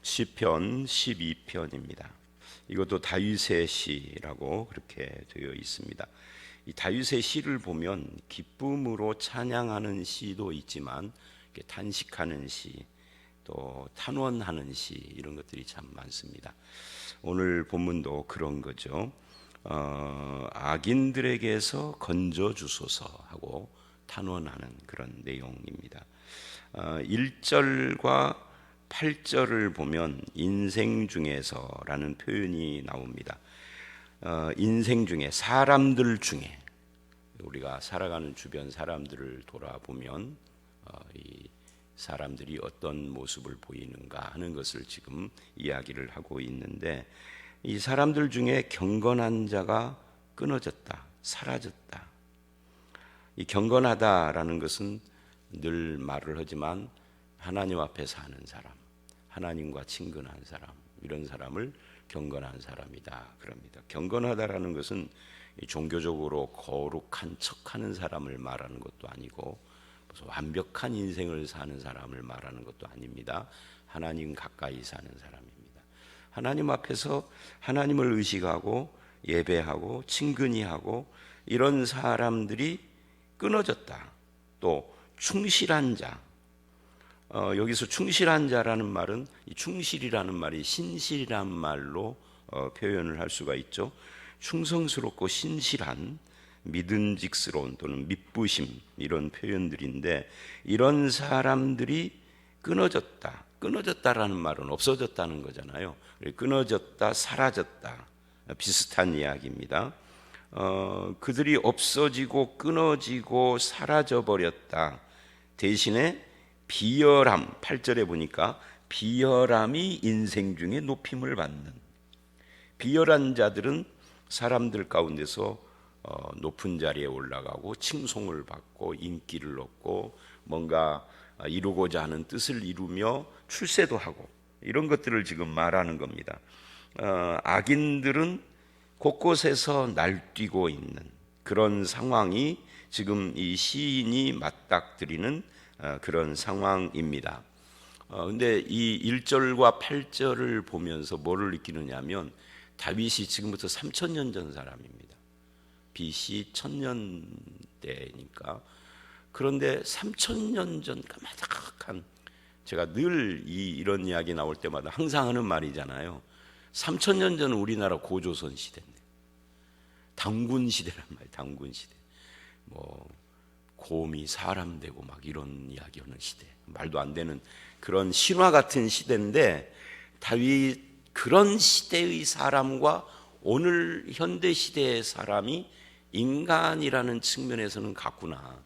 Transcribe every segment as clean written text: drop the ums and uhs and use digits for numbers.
시편 12편입니다. 이것도 다윗의 시라고 그렇게 되어 있습니다. 이 다윗의 시를 보면 기쁨으로 찬양하는 시도 있지만 탄식하는 시, 또 탄원하는 시, 이런 것들이 참 많습니다. 오늘 본문도 그런 거죠. 악인들에게서 건져 주소서 하고 탄원하는 그런 내용입니다. 1절과 8절을 보면 인생 중에서라는 표현이 나옵니다. 인생 중에, 사람들 중에, 우리가 살아가는 주변 사람들을 돌아보면 이 사람들이 어떤 모습을 보이는가 하는 것을 지금 이야기를 하고 있는데, 이 사람들 중에 경건한 자가 끊어졌다, 사라졌다. 이 경건하다라는 것은 늘 말을 하지만 하나님 앞에 사는 사람, 하나님과 친근한 사람, 이런 사람을 경건한 사람이다 그럽니다. 경건하다라는 것은 종교적으로 거룩한 척하는 사람을 말하는 것도 아니고 완벽한 인생을 사는 사람을 말하는 것도 아닙니다. 하나님 가까이 사는 사람입니다. 하나님 앞에서 하나님을 의식하고 예배하고 친근히 하고 이런 사람들이 끊어졌다. 또 충실한 자, 여기서 충실한 자라는 말은 이 충실이라는 말이 신실이란 말로 표현을 할 수가 있죠. 충성스럽고 신실한, 믿음직스러운 또는 믿부심, 이런 표현들인데, 이런 사람들이 끊어졌다. 끊어졌다라는 말은 없어졌다는 거잖아요. 끊어졌다, 사라졌다, 비슷한 이야기입니다. 그들이 없어지고 끊어지고 사라져버렸다. 대신에 비열함, 8절에 보니까 비열함이 인생 중에 높임을 받는, 비열한 자들은 사람들 가운데서 높은 자리에 올라가고 칭송을 받고 인기를 얻고 뭔가 이루고자 하는 뜻을 이루며 출세도 하고, 이런 것들을 지금 말하는 겁니다. 악인들은 곳곳에서 날뛰고 있는 그런 상황이 지금 이 시인이 맞닥뜨리는 그런 상황입니다. 근데 이 1절과 8절을 보면서 뭐를 느끼느냐 하면, 다윗이 지금부터 3000년 전 사람입니다. BC 1000년대니까. 그런데 3000년 전 까마득한, 제가 늘 이런 이야기 나올 때마다 항상 하는 말이잖아요. 3000년 전은 우리나라 고조선 시대인데, 당군 시대란 말이에요. 당군 시대. 뭐 곰이 사람 되고 막 이런 이야기하는 시대, 말도 안 되는 그런 신화 같은 시대인데, 다윗 그런 시대의 사람과 오늘 현대 시대의 사람이 인간이라는 측면에서는 같구나.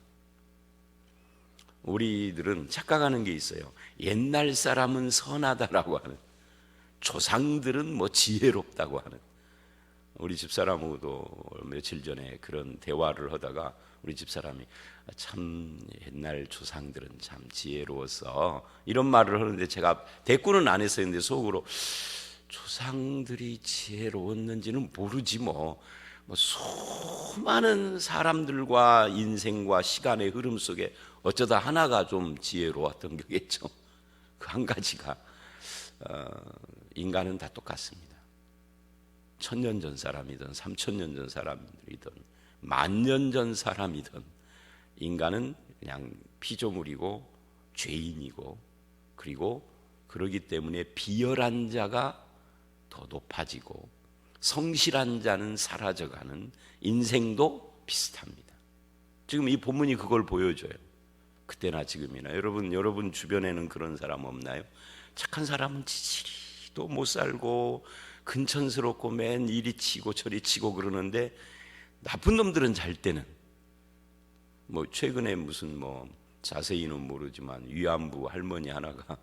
우리들은 착각하는 게 있어요. 옛날 사람은 선하다라고 하는, 조상들은 뭐 지혜롭다고 하는. 우리 집사람하고도 며칠 전에 그런 대화를 하다가 우리 집사람이 참 옛날 조상들은 참 지혜로웠어, 이런 말을 하는데, 제가 대꾸는 안 했어요. 근데 속으로 조상들이 지혜로웠는지는 모르지 뭐 수많은 사람들과 인생과 시간의 흐름 속에 어쩌다 하나가 좀 지혜로웠던 거겠죠. 그 한 가지가, 인간은 다 똑같습니다. 1000년 전 사람이든 3000년 전 사람이든 만년 전 사람이든 인간은 그냥 피조물이고 죄인이고, 그리고 그러기 때문에 비열한 자가 더 높아지고 성실한 자는 사라져가는, 인생도 비슷합니다. 지금 이 본문이 그걸 보여줘요. 그때나 지금이나. 여러분 주변에는 그런 사람 없나요? 착한 사람은 지지리도 못 살고 근천스럽고 맨 이리 치고 저리 치고 그러는데, 나쁜 놈들은 잘 때는 뭐 최근에 무슨 뭐 자세히는 모르지만 위안부 할머니 하나가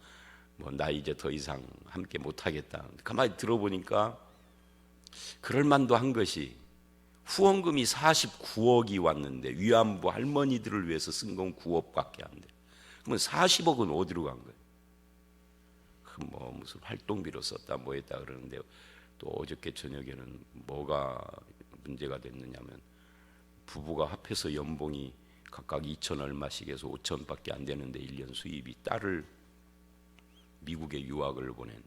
뭐 나 이제 더 이상 함께 못하겠다, 가만히 들어보니까 그럴 만도 한 것이, 후원금이 49억이 왔는데 위안부 할머니들을 위해서 쓴 건 9억밖에 안 돼. 그러면 40억은 어디로 간 거예요? 뭐 무슨 활동비로 썼다 뭐 했다 그러는데, 또 어저께 저녁에는 뭐가 문제가 됐느냐면, 부부가 합해서 연봉이 각각 2천 얼마씩 해서 5천밖에 안 되는데 1년 수입이, 딸을 미국에 유학을 보낸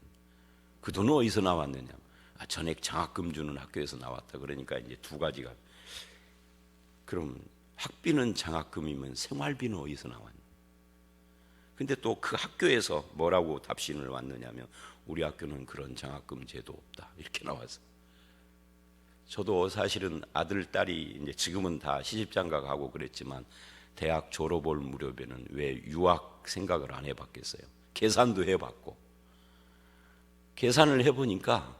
그 돈은 어디서 나왔느냐? 전액 장학금 주는 학교에서 나왔다. 그러니까 이제 두 가지가. 그럼 학비는 장학금이면 생활비는 어디서 나왔냐? 근데 또 그 학교에서 뭐라고 답신을 왔느냐면 우리 학교는 그런 장학금 제도 없다. 이렇게 나왔어요. 저도 사실은 아들, 딸이 이제 지금은 다 시집장가 가고 그랬지만 대학 졸업할 무렵에는 왜 유학 생각을 안 해봤겠어요? 계산도 해봤고, 계산을 해보니까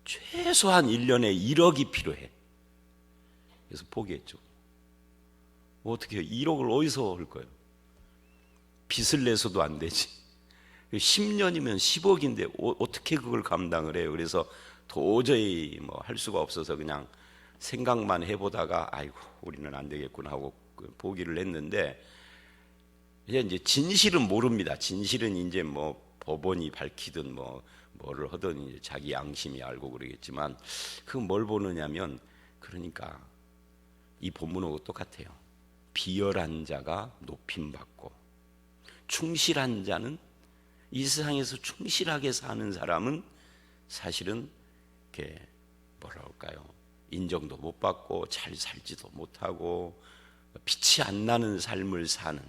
최소한 1년에 1억이 필요해. 그래서 포기했죠. 어떻게 1억을 어디서 할 거예요? 빚을 내서도 안 되지. 10년이면 10억인데 어떻게 그걸 감당을 해요? 그래서 도저히 뭐 할 수가 없어서 그냥 생각만 해보다가 아이고 우리는 안 되겠구나 하고 포기를 했는데, 이제 진실은 모릅니다. 진실은 이제 뭐 법원이 밝히든 뭐를 하든 이제 자기 양심이 알고 그러겠지만, 그 뭘 보느냐면, 그러니까 이 본문하고 똑같아요. 비열한 자가 높임받고 충실한 자는, 이 세상에서 충실하게 사는 사람은 사실은 이렇게 뭐라 할까요? 인정도 못 받고 잘 살지도 못하고 빛이 안 나는 삶을 사는,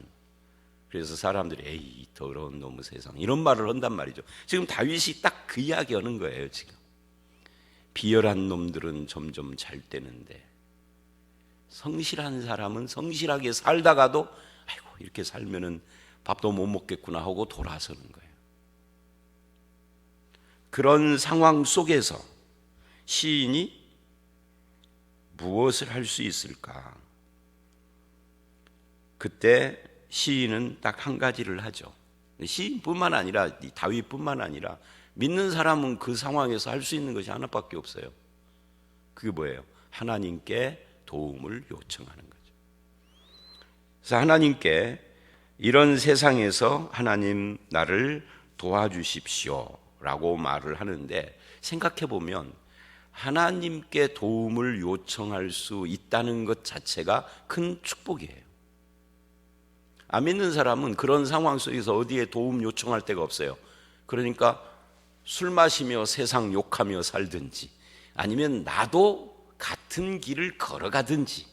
그래서 사람들이 에이 더러운 놈의 세상 이런 말을 한단 말이죠. 지금 다윗이 딱 그 이야기 하는 거예요. 지금 비열한 놈들은 점점 잘 되는데 성실한 사람은 성실하게 살다가도 아이고 이렇게 살면은 밥도 못 먹겠구나 하고 돌아서는 거예요. 그런 상황 속에서 시인이 무엇을 할 수 있을까? 그때 시인은 딱 한 가지를 하죠. 시인뿐만 아니라 다윗뿐만 아니라 믿는 사람은 그 상황에서 할 수 있는 것이 하나밖에 없어요. 그게 뭐예요? 하나님께 도움을 요청하는 거죠. 그래서 하나님께 이런 세상에서 하나님 나를 도와주십시오 라고 말을 하는데, 생각해 보면 하나님께 도움을 요청할 수 있다는 것 자체가 큰 축복이에요. 안 믿는 사람은 그런 상황 속에서 어디에 도움 요청할 데가 없어요. 그러니까 술 마시며 세상 욕하며 살든지, 아니면 나도 같은 길을 걸어가든지,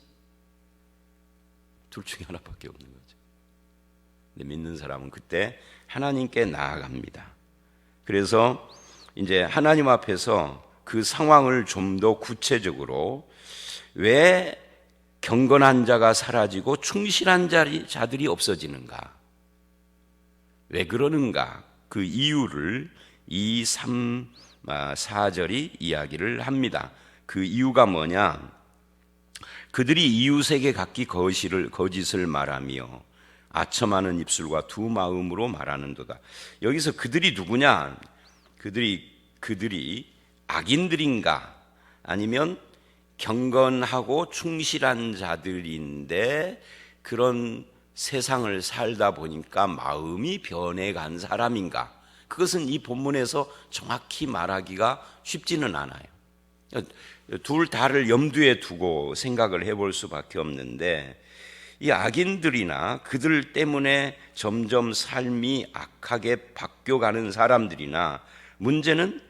둘 중에 하나밖에 없는 거죠. 근데 믿는 사람은 그때 하나님께 나아갑니다. 그래서 이제 하나님 앞에서 그 상황을 좀 더 구체적으로, 왜 경건한 자가 사라지고 충실한 자들이 없어지는가, 왜 그러는가, 그 이유를 2, 3, 4절이 이야기를 합니다. 그 이유가 뭐냐? 그들이 이웃에게 각기 거짓을 말하며 아첨하는 입술과 두 마음으로 말하는도다. 여기서 그들이 누구냐? 그들이 악인들인가? 아니면 경건하고 충실한 자들인데 그런 세상을 살다 보니까 마음이 변해간 사람인가? 그것은 이 본문에서 정확히 말하기가 쉽지는 않아요. 둘 다를 염두에 두고 생각을 해볼 수밖에 없는데, 이 악인들이나 그들 때문에 점점 삶이 악하게 바뀌어가는 사람들이나, 문제는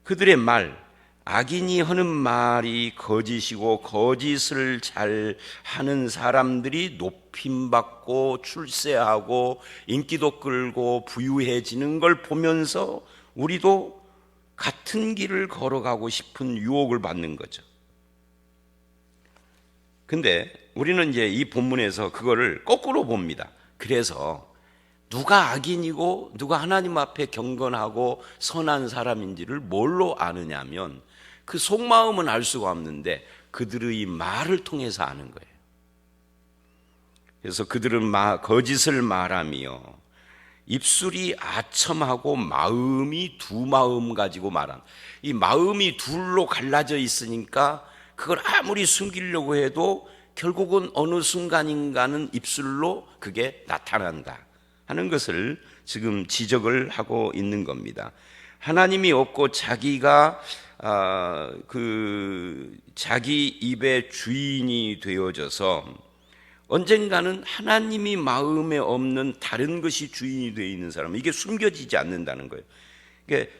그들의 말, 악인이 하는 말이 거짓이고 거짓을 잘 하는 사람들이 높임받고 출세하고 인기도 끌고 부유해지는 걸 보면서 우리도 같은 길을 걸어가고 싶은 유혹을 받는 거죠. 근데 우리는 이제 이 본문에서 그거를 거꾸로 봅니다. 그래서 누가 악인이고 누가 하나님 앞에 경건하고 선한 사람인지를 뭘로 아느냐면, 그 속마음은 알 수가 없는데 그들의 말을 통해서 아는 거예요. 그래서 그들은 거짓을 말하며 입술이 아첨하고 마음이 두 마음 가지고 말한, 이 마음이 둘로 갈라져 있으니까 그걸 아무리 숨기려고 해도 결국은 어느 순간인가는 입술로 그게 나타난다 하는 것을 지금 지적을 하고 있는 겁니다. 하나님이 없고 자기가 자기 입의 주인이 되어져서 언젠가는 하나님이 마음에 없는 다른 것이 주인이 되어 있는 사람은 이게 숨겨지지 않는다는 거예요.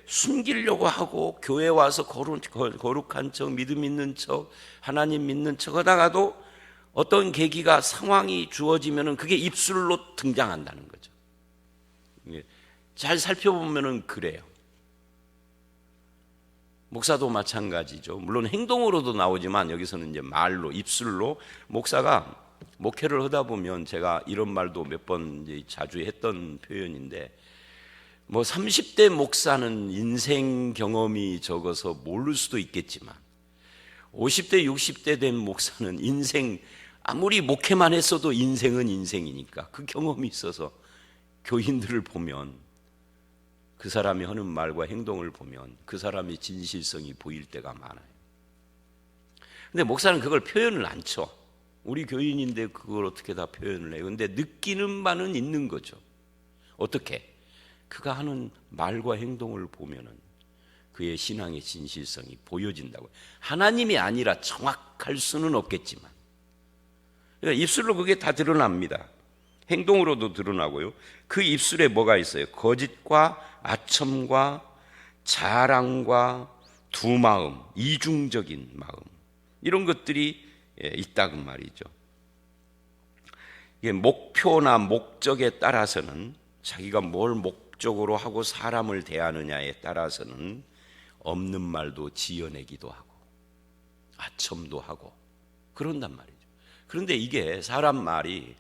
숨기려고 하고 교회 와서 거룩한 척, 믿음 있는 척, 하나님 믿는 척 하다가도 어떤 계기가 상황이 주어지면은 그게 입술로 등장한다는 거죠. 잘 살펴보면은 그래요. 목사도 마찬가지죠. 물론 행동으로도 나오지만 여기서는 이제 말로, 입술로. 목사가 목회를 하다 보면 제가 이런 말도 몇 번 자주 했던 표현인데, 30대 목사는 인생 경험이 적어서 모를 수도 있겠지만 50대, 60대 된 목사는 인생, 아무리 목회만 했어도 인생은 인생이니까 그 경험이 있어서 교인들을 보면, 그 사람이 하는 말과 행동을 보면 그 사람의 진실성이 보일 때가 많아요. 근데 목사는 그걸 표현을 안 쳐. 우리 교인인데 그걸 어떻게 다 표현을 해요. 근데 느끼는 바는 있는 거죠. 어떻게? 그가 하는 말과 행동을 보면은 그의 신앙의 진실성이 보여진다고요. 하나님이 아니라 정확할 수는 없겠지만, 그러니까 입술로 그게 다 드러납니다. 행동으로도 드러나고요. 그 입술에 뭐가 있어요? 거짓과 아첨과 자랑과 두마음, 이중적인 마음, 이런 것들이 있다 그 말이죠. 이게 목표나 목적에 따라서는, 자기가 뭘 목적으로 하고 사람을 대하느냐에 따라서는 없는 말도 지어내기도 하고 아첨도 하고 그런단 말이죠. 그런데 이게 사람 말이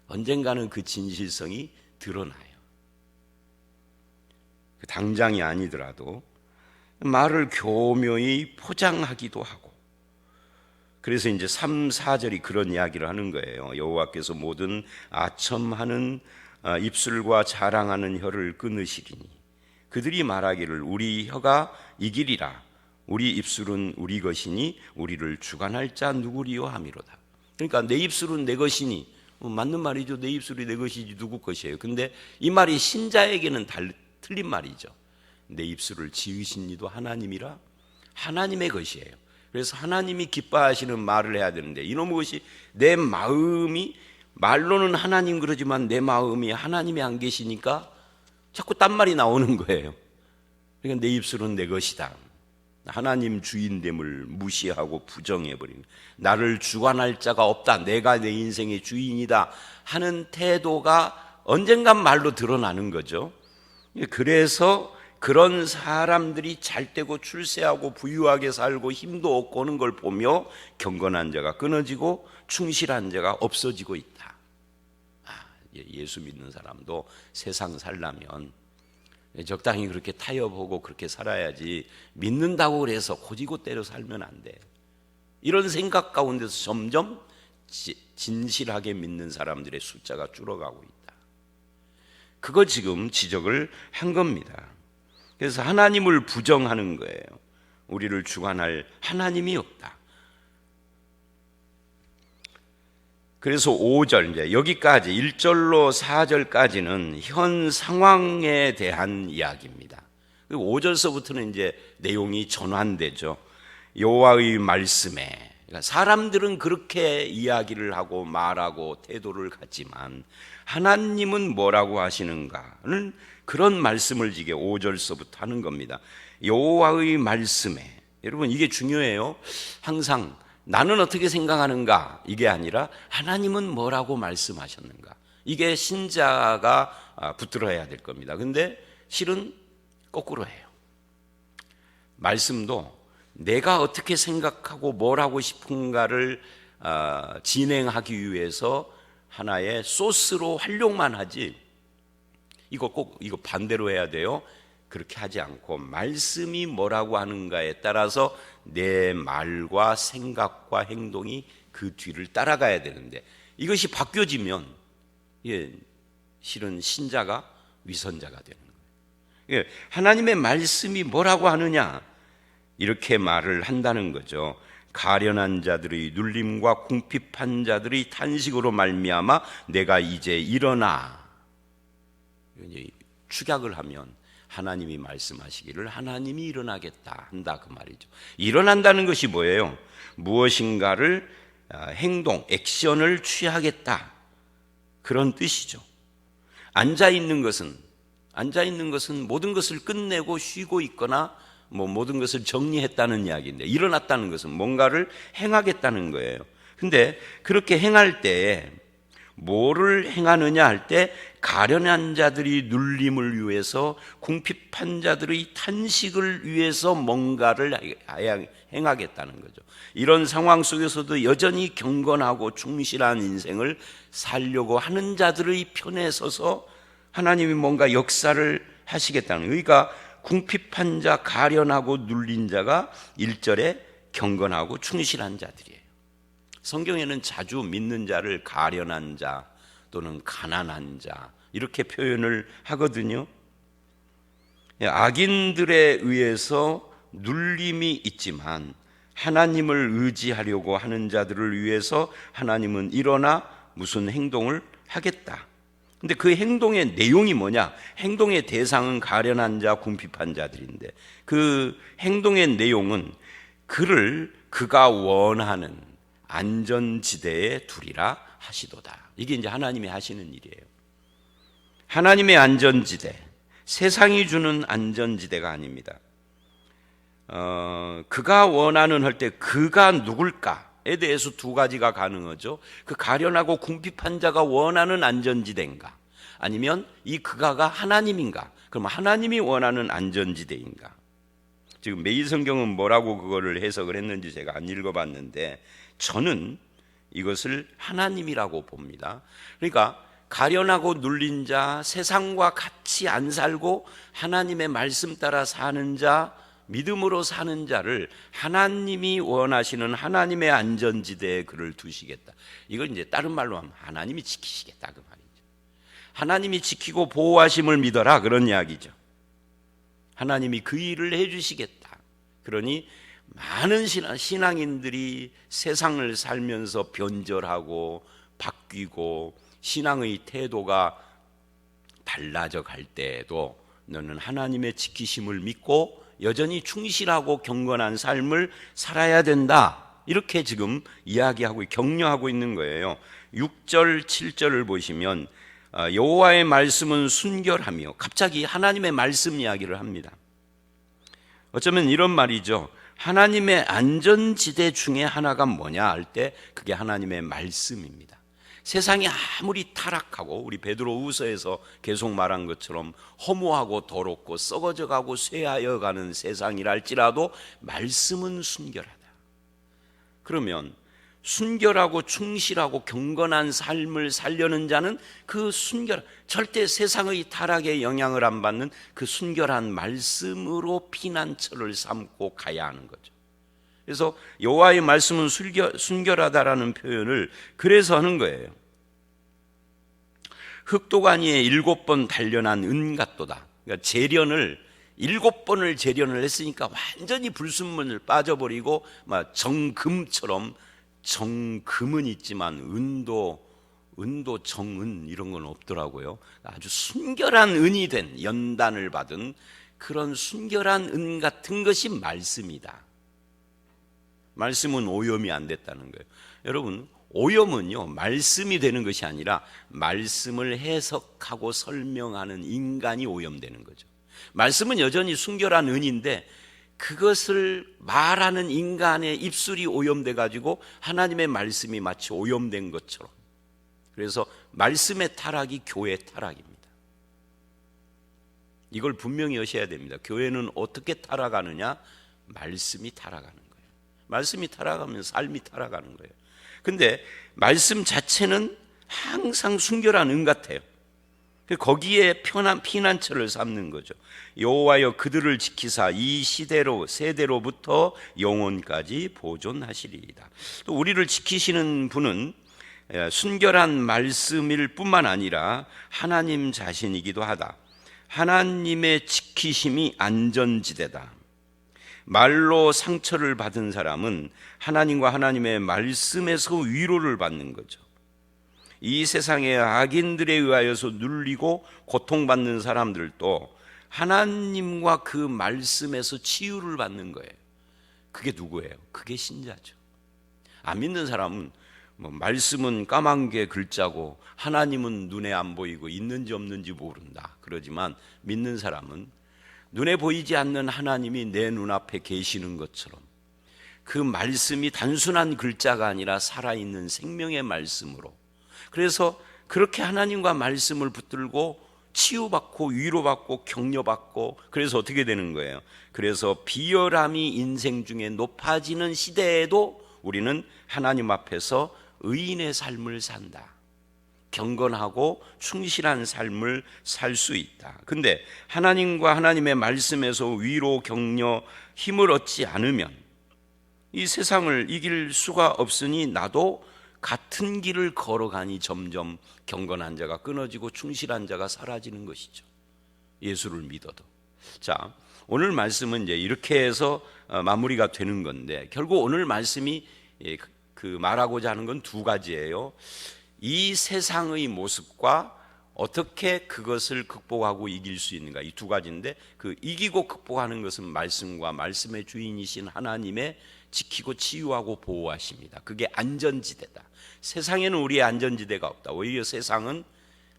언젠가는 그 진실성이 드러나요. 당장이 아니더라도 말을 교묘히 포장하기도 하고. 그래서 이제 3, 4절이 그런 이야기를 하는 거예요. 여호와께서 모든 아첨하는 입술과 자랑하는 혀를 끊으시리니 그들이 말하기를 우리 혀가 이기리라. 우리 입술은 우리 것이니 우리를 주관할 자 누구리요 하미로다. 그러니까 내 입술은 내 것이니, 맞는 말이죠. 내 입술이 내 것이지 누구 것이에요. 근데 이 말이 신자에게는 틀린 말이죠. 내 입술을 지으신 이도 하나님이라, 하나님의 것이에요. 그래서 하나님이 기뻐하시는 말을 해야 되는데, 이놈의 것이 내 마음이, 말로는 하나님 그러지만 내 마음이 하나님이 안 계시니까 자꾸 딴 말이 나오는 거예요. 그러니까 내 입술은 내 것이다. 하나님 주인됨을 무시하고 부정해버리는, 나를 주관할 자가 없다, 내가 내 인생의 주인이다 하는 태도가 언젠간 말로 드러나는 거죠. 그래서 그런 사람들이 잘되고 출세하고 부유하게 살고 힘도 얻고 오는 걸 보며 경건한 자가 끊어지고 충실한 자가 없어지고 있다. 예수 믿는 사람도 세상 살려면 적당히 그렇게 타협하고 그렇게 살아야지, 믿는다고 그래서 고지고대로 살면 안 돼. 이런 생각 가운데서 점점 진실하게 믿는 사람들의 숫자가 줄어가고 있다. 그거 지금 지적을 한 겁니다. 그래서 하나님을 부정하는 거예요. 우리를 주관할 하나님이 없다. 그래서 5절, 이제 여기까지 1절로 4절까지는 현 상황에 대한 이야기입니다. 그리고 5절서부터는 이제 내용이 전환되죠. 여호와의 말씀에, 그러니까 사람들은 그렇게 이야기를 하고 말하고 태도를 갖지만 하나님은 뭐라고 하시는가는 그런 말씀을 지게 5절서부터 하는 겁니다. 여호와의 말씀에, 여러분 이게 중요해요. 항상 나는 어떻게 생각하는가 이게 아니라 하나님은 뭐라고 말씀하셨는가, 이게 신자가 붙들어야 될 겁니다. 근데 실은 거꾸로 해요. 말씀도 내가 어떻게 생각하고 뭘 하고 싶은가를 진행하기 위해서 하나의 소스로 활용만 하지, 이거 반대로 해야 돼요. 그렇게 하지 않고 말씀이 뭐라고 하는가에 따라서 내 말과 생각과 행동이 그 뒤를 따라가야 되는데, 이것이 바뀌어지면 실은 신자가 위선자가 되는 거예요. 하나님의 말씀이 뭐라고 하느냐, 이렇게 말을 한다는 거죠. 가련한 자들의 눌림과 궁핍한 자들의 탄식으로 말미암아 내가 이제 일어나, 축약을 하면 하나님이 말씀하시기를 하나님이 일어나겠다 한다 그 말이죠. 일어난다는 것이 뭐예요? 무엇인가를 행동, 액션을 취하겠다, 그런 뜻이죠. 앉아 있는 것은 앉아 있는 것은 모든 것을 끝내고 쉬고 있거나 모든 것을 정리했다는 이야기인데, 일어났다는 것은 뭔가를 행하겠다는 거예요. 근데 그렇게 행할 때 뭐를 행하느냐 할 때, 가련한 자들이 눌림을 위해서, 궁핍한 자들의 탄식을 위해서 뭔가를 행하겠다는 거죠. 이런 상황 속에서도 여전히 경건하고 충실한 인생을 살려고 하는 자들의 편에 서서 하나님이 뭔가 역사를 하시겠다는 거예요. 그러니까 궁핍한 자, 가련하고 눌린 자가 1절에 경건하고 충실한 자들이에요. 성경에는 자주 믿는 자를 가련한 자 또는 가난한 자 이렇게 표현을 하거든요. 악인들에 의해서 눌림이 있지만 하나님을 의지하려고 하는 자들을 위해서 하나님은 일어나 무슨 행동을 하겠다. 근데 그 행동의 내용이 뭐냐? 행동의 대상은 가련한 자, 궁핍한 자들인데, 그 행동의 내용은 그가 원하는 안전지대에 두리라 하시도다. 이게 이제 하나님이 하시는 일이에요. 하나님의 안전지대, 세상이 주는 안전지대가 아닙니다. 그가 원하는 할 때 그가 누굴까에 대해서 두 가지가 가능하죠. 그 가련하고 궁핍한 자가 원하는 안전지대인가, 아니면 이 그가가 하나님인가? 그럼 하나님이 원하는 안전지대인가? 지금 매일성경은 뭐라고 그거를 해석을 했는지 제가 안 읽어봤는데, 저는 이것을 하나님이라고 봅니다. 그러니까 가련하고 눌린 자, 세상과 같이 안 살고 하나님의 말씀 따라 사는 자, 믿음으로 사는 자를 하나님이 원하시는 하나님의 안전지대에 그를 두시겠다. 이걸 이제 다른 말로 하면 하나님이 지키시겠다 그 말이죠. 하나님이 지키고 보호하심을 믿어라, 그런 이야기죠. 하나님이 그 일을 해주시겠다. 그러니 많은 신앙인들이 세상을 살면서 변절하고 바뀌고 신앙의 태도가 달라져 갈 때에도 너는 하나님의 지키심을 믿고 여전히 충실하고 경건한 삶을 살아야 된다, 이렇게 지금 이야기하고 격려하고 있는 거예요. 6절 7절을 보시면 여호와의 말씀은 순결하며, 갑자기 하나님의 말씀 이야기를 합니다. 어쩌면 이런 말이죠. 하나님의 안전지대 중에 하나가 뭐냐 할 때 그게 하나님의 말씀입니다. 세상이 아무리 타락하고, 우리 베드로후서에서 계속 말한 것처럼 허무하고 더럽고 썩어져가고 쇠하여가는 세상이랄지라도 말씀은 순결하다. 그러면 순결하고 충실하고 경건한 삶을 살려는 자는 그 절대 세상의 타락에 영향을 안 받는 그 순결한 말씀으로 피난처를 삼고 가야 하는 거죠. 그래서 여호와의 말씀은 순결하다라는 표현을 그래서 하는 거예요. 흑도가니에 7번 단련한 은 같도다. 그러니까 재련을 7번을 재련을 했으니까 완전히 불순물을 빠져버리고 막 정금처럼, 정금은 있지만 은도 정은 이런 건 없더라고요. 아주 순결한 은이 된, 연단을 받은 그런 순결한 은 같은 것이 말씀이다. 말씀은 오염이 안 됐다는 거예요. 여러분, 오염은요, 말씀이 되는 것이 아니라 말씀을 해석하고 설명하는 인간이 오염되는 거죠. 말씀은 여전히 순결한 은인데 그것을 말하는 인간의 입술이 오염돼 가지고 하나님의 말씀이 마치 오염된 것처럼. 그래서 말씀의 타락이 교회의 타락입니다. 이걸 분명히 하셔야 됩니다. 교회는 어떻게 타락하느냐? 말씀이 타락하는 거예요. 말씀이 타락하면 삶이 타락하는 거예요. 근데 말씀 자체는 항상 순결한 은 같아요. 거기에 피난처를 삼는 거죠. 여호와여 그들을 지키사 이 세대로부터 영원까지 보존하시리이다. 또 우리를 지키시는 분은 순결한 말씀일 뿐만 아니라 하나님 자신이기도 하다. 하나님의 지키심이 안전지대다. 말로 상처를 받은 사람은 하나님과 하나님의 말씀에서 위로를 받는 거죠. 이 세상의 악인들에 의하여서 눌리고 고통받는 사람들도 하나님과 그 말씀에서 치유를 받는 거예요. 그게 누구예요? 그게 신자죠. 안 믿는 사람은 말씀은 까만 게 글자고 하나님은 눈에 안 보이고 있는지 없는지 모른다 그러지만, 믿는 사람은 눈에 보이지 않는 하나님이 내 눈앞에 계시는 것처럼 그 말씀이 단순한 글자가 아니라 살아있는 생명의 말씀으로, 그래서 그렇게 하나님과 말씀을 붙들고 치유받고 위로받고 격려받고, 그래서 어떻게 되는 거예요? 그래서 비열함이 인생 중에 높아지는 시대에도 우리는 하나님 앞에서 의인의 삶을 산다. 경건하고 충실한 삶을 살 수 있다. 근데 하나님과 하나님의 말씀에서 위로, 격려, 힘을 얻지 않으면 이 세상을 이길 수가 없으니 나도 같은 길을 걸어가니 점점 경건한 자가 끊어지고 충실한 자가 사라지는 것이죠. 예수를 믿어도. 자, 오늘 말씀은 이제 이렇게 해서 마무리가 되는 건데, 결국 오늘 말씀이 그 말하고자 하는 건 두 가지예요. 이 세상의 모습과 어떻게 그것을 극복하고 이길 수 있는가, 이 두 가지인데, 그 이기고 극복하는 것은 말씀과 말씀의 주인이신 하나님의 지키고 치유하고 보호하십니다. 그게 안전지대다. 세상에는 우리의 안전지대가 없다. 오히려 세상은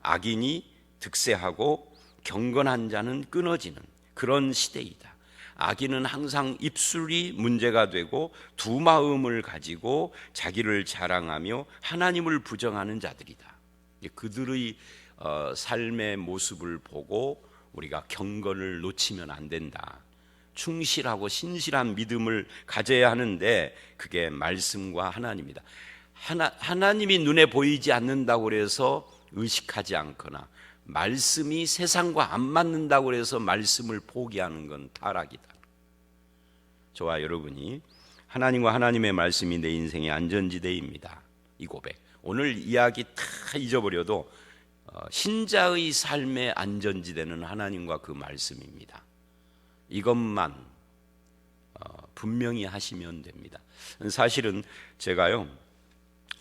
악인이 득세하고 경건한 자는 끊어지는 그런 시대이다. 악인은 항상 입술이 문제가 되고 두 마음을 가지고 자기를 자랑하며 하나님을 부정하는 자들이다. 그들의 삶의 모습을 보고 우리가 경건을 놓치면 안 된다. 충실하고 신실한 믿음을 가져야 하는데, 그게 말씀과 하나님이다. 하나님이 눈에 보이지 않는다고 해서 의식하지 않거나, 말씀이 세상과 안 맞는다고 해서 말씀을 포기하는 건 타락이다. 저와 여러분이 하나님과 하나님의 말씀이 내 인생의 안전지대입니다. 이 고백, 오늘 이야기 다 잊어버려도 신자의 삶의 안전지대는 하나님과 그 말씀입니다. 이것만 분명히 하시면 됩니다. 사실은 제가요,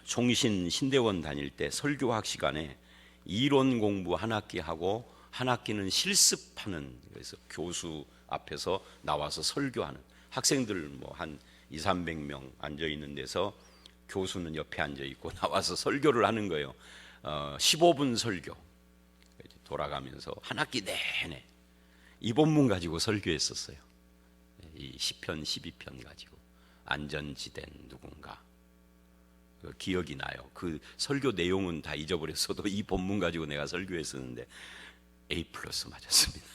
총신 신대원 다닐 때 설교학 시간에 이론 공부 한 학기 하고 한 학기는 실습하는, 그래서 교수 앞에서 나와서 설교하는, 학생들 한 200~300명 앉아 있는 데서 교수는 옆에 앉아 있고 나와서 설교를 하는 거예요. 15분 설교 돌아가면서 한 학기 내내 이 본문 가지고 설교했었어요. 이 시편 12편 가지고, 안전지대는 누군가. 기억이 나요. 그 설교 내용은 다 잊어버렸어도 이 본문 가지고 내가 설교했었는데 A+ 맞았습니다.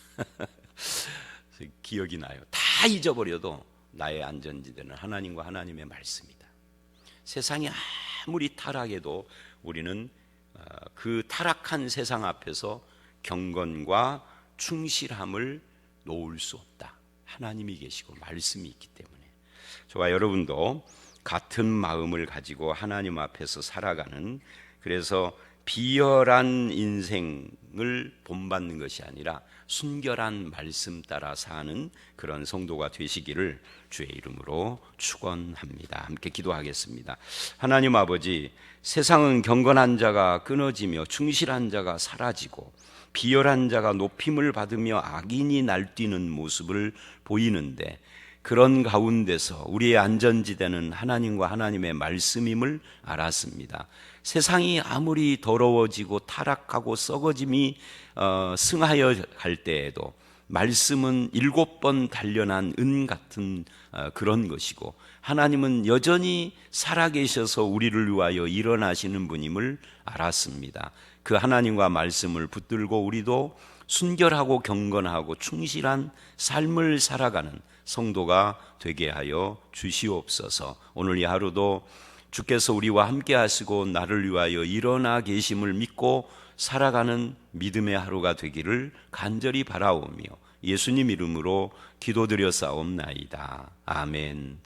기억이 나요. 다 잊어버려도 나의 안전지대는 하나님과 하나님의 말씀이다. 세상이 아무리 타락해도 우리는 그 타락한 세상 앞에서 경건과 충실함을 놓을 수 없다. 하나님이 계시고 말씀이 있기 때문에. 저와 여러분도 같은 마음을 가지고 하나님 앞에서 살아가는, 그래서 비열한 인생을 본받는 것이 아니라 순결한 말씀 따라 사는 그런 성도가 되시기를 주의 이름으로 축원합니다. 함께 기도하겠습니다. 하나님 아버지, 세상은 경건한 자가 끊어지며 충실한 자가 사라지고 비열한 자가 높임을 받으며 악인이 날뛰는 모습을 보이는데, 그런 가운데서 우리의 안전지대는 하나님과 하나님의 말씀임을 알았습니다. 세상이 아무리 더러워지고 타락하고 썩어짐이 승하여 갈 때에도 말씀은 7번 단련한 은 같은 그런 것이고, 하나님은 여전히 살아계셔서 우리를 위하여 일어나시는 분임을 알았습니다. 그 하나님과 말씀을 붙들고 우리도 순결하고 경건하고 충실한 삶을 살아가는 성도가 되게 하여 주시옵소서. 오늘 이 하루도 주께서 우리와 함께 하시고 나를 위하여 일어나 계심을 믿고 살아가는 믿음의 하루가 되기를 간절히 바라오며 예수님 이름으로 기도드려 싸움나이다. 아멘.